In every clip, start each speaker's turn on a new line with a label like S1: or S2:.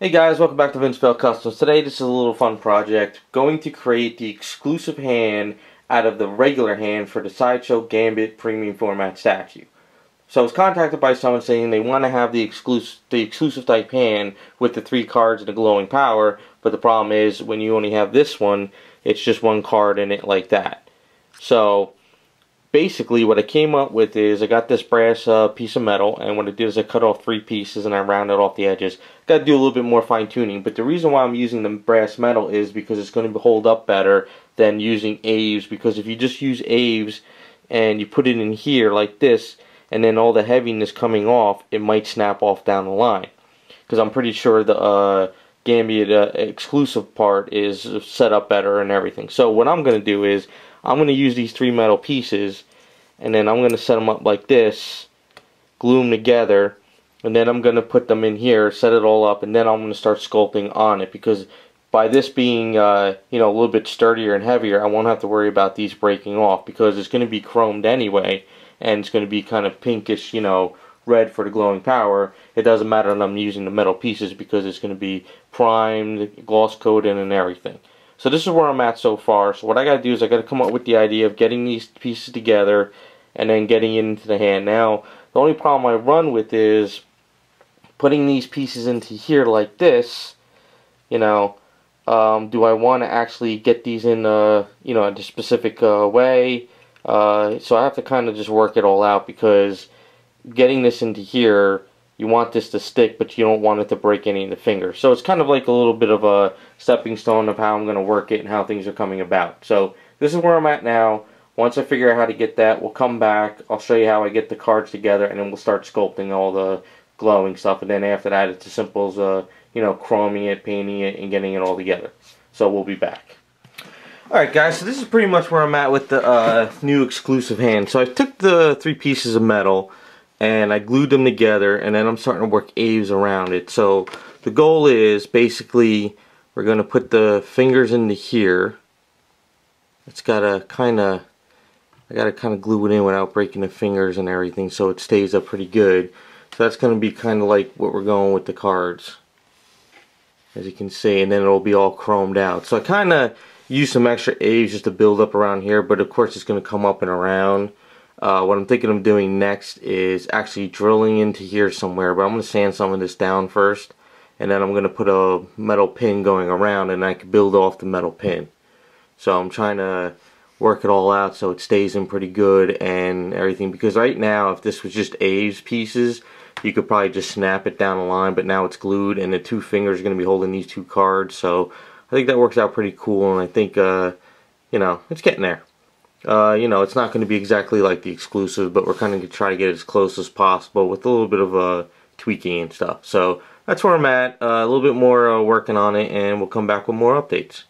S1: Hey guys, welcome back to Vince-Vell Customs. Today this is a little fun project. Going to create the exclusive hand out of the regular hand for the Sideshow Gambit premium format statue. So I was contacted by someone saying they want to have the exclusive type hand with the 3 cards and the glowing power, but the problem is when you only have this one, it's just 1 card in it like that. So basically what I came up with is I got this brass piece of metal, and what I did is I cut off 3 pieces and I rounded off the edges. Got to do a little bit more fine tuning, but the reason why I'm using the brass metal is because it's going to hold up better than using Aves, because if you just use Aves and you put it in here like this and then all the heaviness coming off, it might snap off down the line, because I'm pretty sure the Gambit exclusive part is set up better and everything. So what I'm going to do is I'm going to use these 3 metal pieces, and then I'm going to set them up like this, glue them together, and then I'm going to put them in here, set it all up, and then I'm going to start sculpting on it, because by this being you know, a little bit sturdier and heavier, I won't have to worry about these breaking off, because it's going to be chromed anyway, and it's going to be kind of pinkish, you know, red for the glowing power. It doesn't matter that I'm using the metal pieces, because it's going to be primed, gloss coated, and everything. So this is where I'm at so far. So what I got to do is I got to come up with the idea of getting these pieces together and then getting it into the hand. Now, the only problem I run with is putting these pieces into here like this. You know, do I want to actually get these in, you know, in a specific way? So I have to kind of just work it all out, because getting this into here, you want this to stick, but you don't want it to break any of the fingers. So it's kind of like a little bit of a stepping stone of how I'm going to work it and how things are coming about. So this is where I'm at now. Once I figure out how to get that, we'll come back. I'll show you how I get the cards together, and then we'll start sculpting all the glowing stuff. And then after that, it's as simple as, you know, chroming it, painting it, and getting it all together. So we'll be back. Alright guys, so this is pretty much where I'm at with the new exclusive hand. So I took the 3 pieces of metal and I glued them together, and then I'm starting to work Aves around it. So the goal is basically we're going to put the fingers into here. It's got to kind of, I got to kind of glue it in without breaking the fingers and everything, so it stays up pretty good. So that's going to be kind of like what we're going with the cards, as you can see, and then it'll be all chromed out. So I kind of use some extra Aves just to build up around here, but of course it's going to come up and around. What I'm thinking of doing next is actually drilling into here somewhere, but I'm going to sand some of this down first, and then I'm going to put a metal pin going around, and I can build off the metal pin. So I'm trying to work it all out so it stays in pretty good and everything, because right now if this was just Aves pieces, you could probably just snap it down the line, but now it's glued and the 2 fingers are going to be holding these 2 cards. So I think that works out pretty cool, and I think you know, it's getting there. You know, it's not going to be exactly like the exclusive, but we're kind of going to try to get as close as possible with a little bit of tweaking and stuff. So that's where I'm at. A little bit more working on it, and we'll come back with more updates.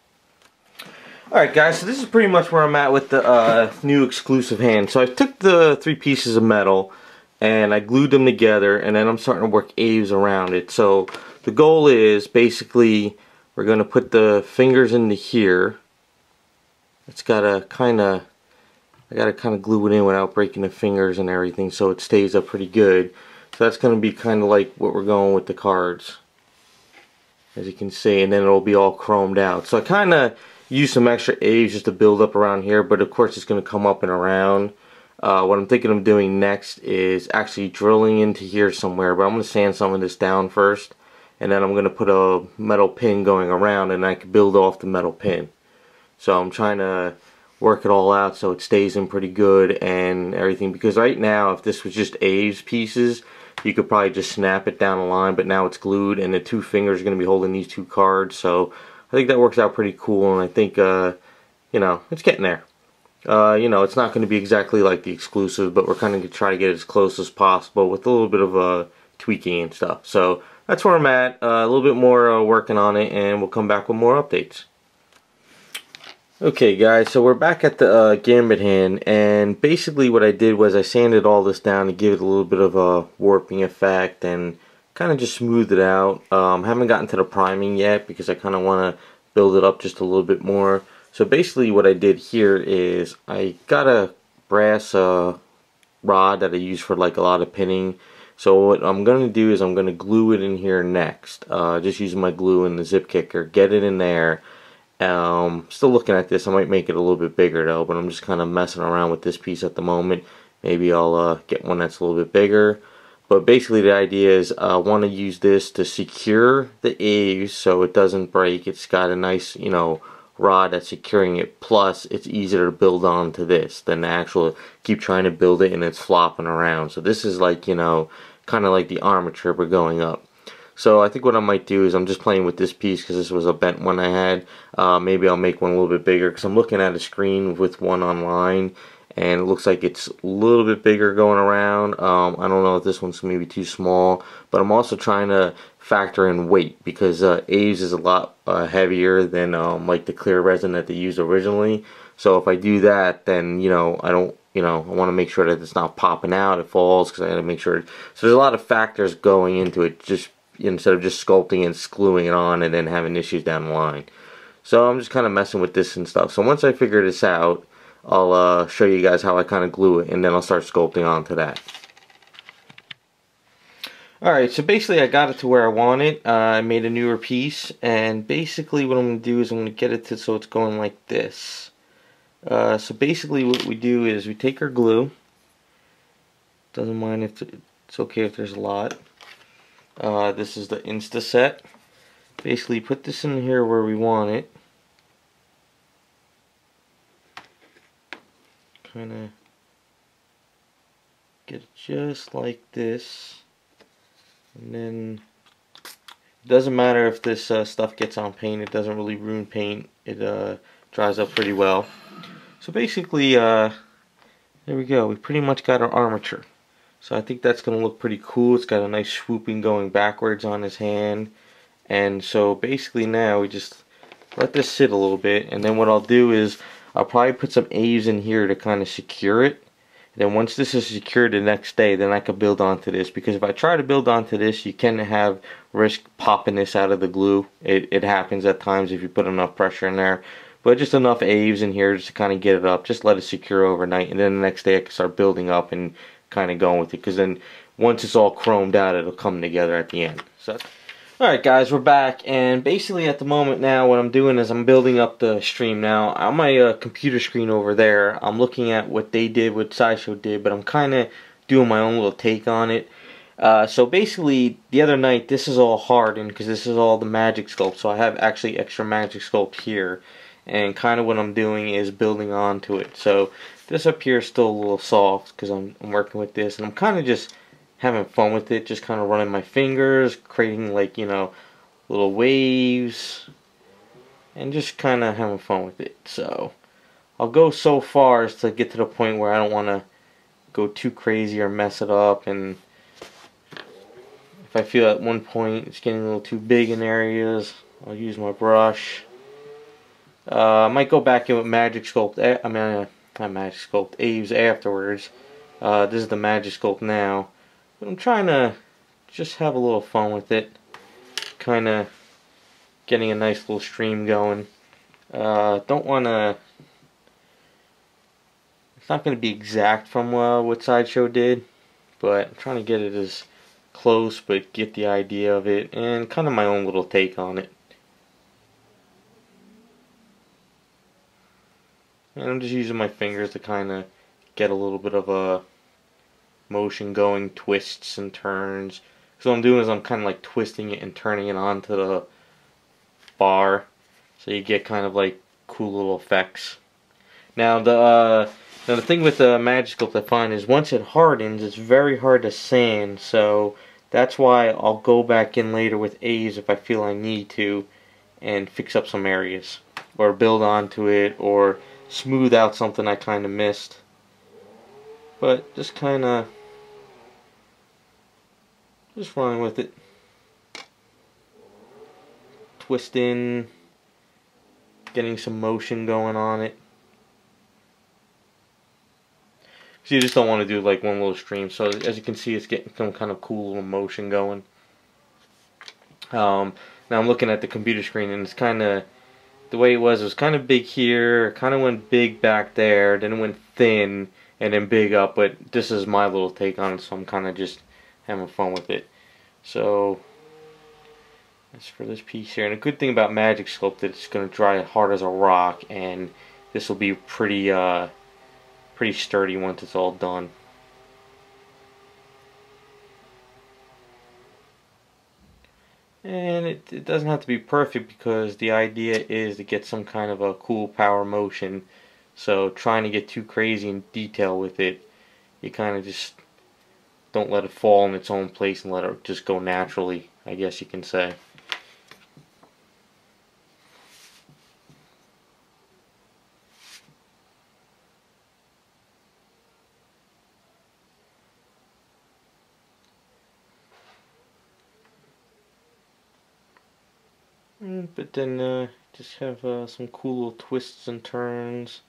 S1: Alright guys, so this is pretty much where I'm at with the new exclusive hand. So I took the 3 pieces of metal and I glued them together, and then I'm starting to work Aves around it. So the goal is basically we're going to put the fingers into here. It's got to kind of, I got to kind of glue it in without breaking the fingers and everything, so it stays up pretty good. So that's going to be kind of like what we're going with the cards, as you can see, and then it'll be all chromed out. So I kind of use some extra Aves just to build up around here, but of course it's going to come up and around. What I'm thinking of doing next is actually drilling into here somewhere, but I'm going to sand some of this down first, and then I'm going to put a metal pin going around, and I can build off the metal pin. So I'm trying to work it all out so it stays in pretty good and everything, because right now if this was just Aves pieces, you could probably just snap it down the line, but now it's glued and the 2 fingers are going to be holding these 2 cards. So I think that works out pretty cool, and I think you know, it's getting there. You know, it's not going to be exactly like the exclusive, but we're kind of going to try to get as close as possible with a little bit of tweaking and stuff. So that's where I'm at. A little bit more working on it, and we'll come back with more updates. Okay guys, so we're back at the Gambit hand, and basically what I did was I sanded all this down to give it a little bit of a warping effect and kind of just smoothed it out. Haven't gotten to the priming yet, because I kind of want to build it up just a little bit more. So basically what I did here is I got a brass rod that I use for like a lot of pinning, So what I'm going to do is I'm going to glue it in here next. Just using my glue and the zip kicker, get it in there. Still looking at this. I might make it a little bit bigger though, but I'm just kind of messing around with this piece at the moment. Maybe I'll get one that's a little bit bigger. But basically the idea is I want to use this to secure the eaves so it doesn't break. It's got a nice, you know, rod that's securing it, plus it's easier to build onto this than the actual keep trying to build it and it's flopping around. So this is like, you know, kind of like the armature but going up. So I think what I might do is I'm just playing with this piece because this was a bent one I had. Maybe I'll make one a little bit bigger because I'm looking at a screen with one online and it looks like it's a little bit bigger going around. I don't know if this one's maybe too small, but I'm also trying to factor in weight because Aves is a lot heavier than like the clear resin that they used originally. So if I do that, then you know I don't, you know, I want to make sure that it's not popping out, it falls, because I got to make sure. So there's a lot of factors going into it, just instead of just sculpting and gluing it on and then having issues down the line. So I'm just kind of messing with this and stuff. So once I figure this out, I'll show you guys how I kind of glue it, and then I'll start sculpting onto that. Alright, so basically I got it to where I want it. I made a newer piece, and basically what I'm going to do is I'm going to get it to so it's going like this. So basically what we do is we take our glue. Doesn't mind if it's okay if there's a lot. This is the Insta set. Basically put this in here where we want it. Kind of get it just like this. And then it doesn't matter if this stuff gets on paint. It doesn't really ruin paint. It dries up pretty well. So basically, there we go. We pretty much got our armature. So I think that's going to look pretty cool. It's got a nice swooping going backwards on his hand. And so basically now we just let this sit a little bit. And then what I'll do is I'll probably put some Aves in here to kind of secure it. And then once this is secured the next day, then I can build onto this. Because if I try to build onto this, you can have risk popping this out of the glue. It happens at times if you put enough pressure in there. But just enough Aves in here just to kind of get it up. Just let it secure overnight. And then the next day I can start building up and kind of going with it, because then once it's all chromed out, it'll come together at the end. So alright guys, we're back, and basically at the moment now what I'm doing is I'm building up the stream. Now on my computer screen over there, I'm looking at what they did, what Sideshow did, but I'm kind of doing my own little take on it. So basically the other night, this is all hardened because this is all the magic sculpt, so I have actually extra magic sculpt here, and kind of what I'm doing is building onto it. So this up here is still a little soft because I'm working with this, and I'm kind of just having fun with it, just kind of running my fingers, creating like, you know, little waves, and just kind of having fun with it. So I'll go so far as to get to the point where I don't want to go too crazy or mess it up, and if I feel at one point it's getting a little too big in areas, I'll use my brush. I might go back in with magic sculpt, not magic sculpt, Aves afterwards. This is the magic sculpt now. But I'm trying to just have a little fun with it. Kind of getting a nice little stream going. Don't want to... It's not going to be exact from what Sideshow did, but I'm trying to get it as close, but get the idea of it, and kind of my own little take on it. And I'm just using my fingers to kind of get a little bit of a motion going, twists and turns. So what I'm doing is I'm kind of like twisting it and turning it onto the bar, so you get kind of like cool little effects. Now the thing with the magic sculpt I find is once it hardens, it's very hard to sand. So that's why I'll go back in later with A's if I feel I need to, and fix up some areas, or build onto it, or smooth out something I kind of missed. But just kind of just running with it, twisting, getting some motion going on it. So you just don't want to do like one little stream. So as you can see, it's getting some kind of cool little motion going. Now I'm looking at the computer screen, and it's kind of the way it was kind of big here, kind of went big back there, then it went thin, and then big up. But this is my little take on it, so I'm kind of just having fun with it. So that's for this piece here. And a good thing about Magic Sculpt that it's going to dry hard as a rock, and this will be pretty pretty sturdy once it's all done. And it doesn't have to be perfect, because the idea is to get some kind of a cool power motion. So trying to get too crazy in detail with it, you kind of just don't let it fall in its own place and let it just go naturally, I guess you can say. But then just have some cool little twists and turns.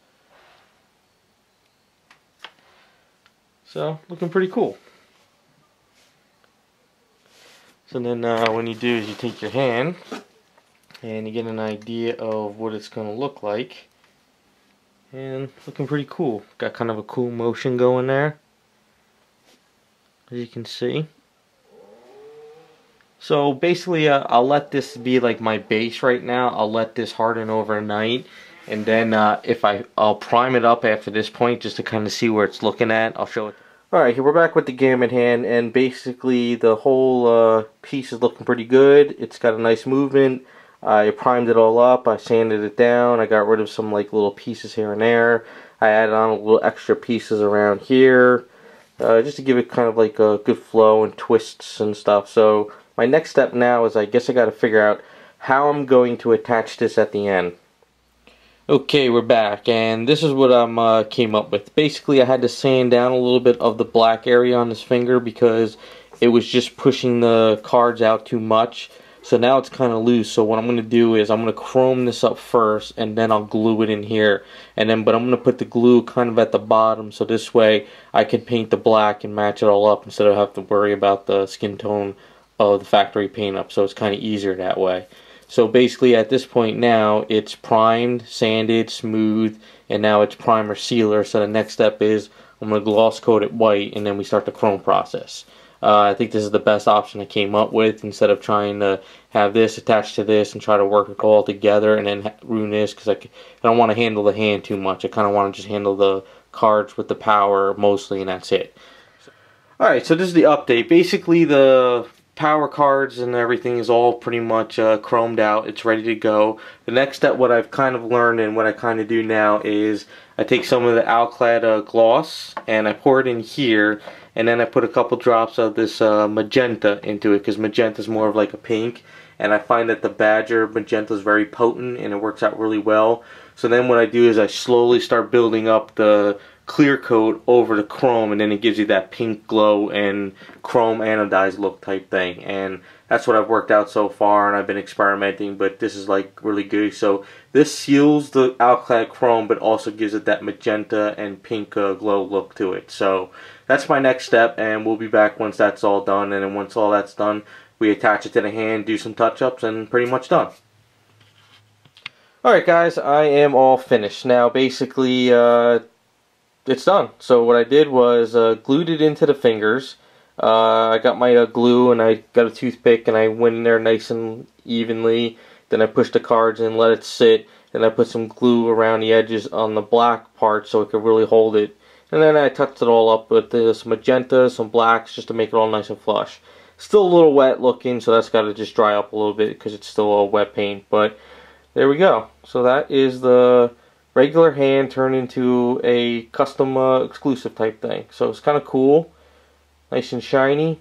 S1: So looking pretty cool. So then when you do is you take your hand and you get an idea of what it's going to look like. And looking pretty cool. Got kind of a cool motion going there, as you can see. So basically I'll let this be like my base right now. I'll let this harden overnight, and then I'll prime it up after this point just to kind of see where it's looking at. I'll show it. Alright, here we're back with the Gambit hand, and basically the whole piece is looking pretty good. It's got a nice movement. I primed it all up, I sanded it down, I got rid of some like little pieces here and there. I added on a little extra pieces around here, just to give it kind of like a good flow and twists and stuff. So my next step now is I guess I got to figure out how I'm going to attach this at the end. Okay, we're back, and this is what I came up with. Basically, I had to sand down a little bit of the black area on this finger because it was just pushing the cards out too much. So now it's kind of loose. So what I'm going to do is I'm going to chrome this up first, and then I'll glue it in here. But I'm going to put the glue kind of at the bottom, so this way I can paint the black and match it all up instead of having to worry about the skin tone of the factory paint up. So it's kind of easier that way. So basically at this point now it's primed, sanded, smooth, and now it's primer sealer. So the next step is I'm going to gloss coat it white, and then we start the chrome process. I think this is the best option I came up with, instead of trying to have this attached to this and try to work it all together and then ruin this, because I don't want to handle the hand too much. I kind of want to just handle the cards with the power mostly, and that's it. Alright, so this is the update. Basically the power cards and everything is all pretty much chromed out. It's ready to go. The next step, what I've kind of learned and what I kind of do now, is I take some of the Alclad gloss and I pour it in here, and then I put a couple drops of this magenta into it, because magenta is more of like a pink, and I find that the Badger magenta is very potent and it works out really well. So then what I do is I slowly start building up the clear coat over the chrome, and then it gives you that pink glow and chrome anodized look type thing. And that's what I've worked out so far, and I've been experimenting, but this is like really good. So this seals the Alclad chrome, but also gives it that magenta and pink glow look to it. So that's my next step, and we'll be back once that's all done. And then once all that's done, we attach it to the hand, do some touch-ups, and pretty much done. Alright guys, I am all finished. Now basically it's done. So what I did was glued it into the fingers. I got my glue, and I got a toothpick, and I went in there nice and evenly. Then I pushed the cards in, let it sit, and I put some glue around the edges on the black part so it could really hold it. And then I touched it all up with some magenta, some blacks, just to make it all nice and flush. Still a little wet looking, so that's got to just dry up a little bit because it's still a wet paint. But there we go. So that is the regular hand turned into a custom exclusive type thing. So it's kind of cool, nice and shiny.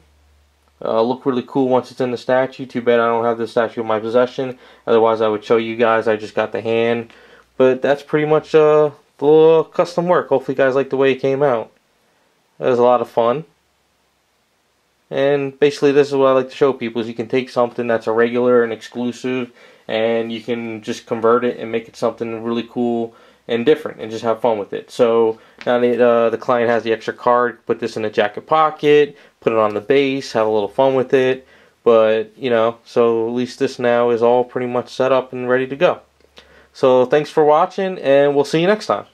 S1: Look really cool once it's in the statue. Too bad I don't have the statue in my possession. Otherwise I would show you guys. I just got the hand. But that's pretty much the little custom work. Hopefully you guys like the way it came out. It was a lot of fun. And basically this is what I like to show people, is you can take something that's a regular and exclusive, and you can just convert it and make it something really cool and different, and just have fun with it. So now that the client has the extra card, put this in a jacket pocket, put it on the base, have a little fun with it. But you know, so at least this now is all pretty much set up and ready to go. So thanks for watching, and we'll see you next time.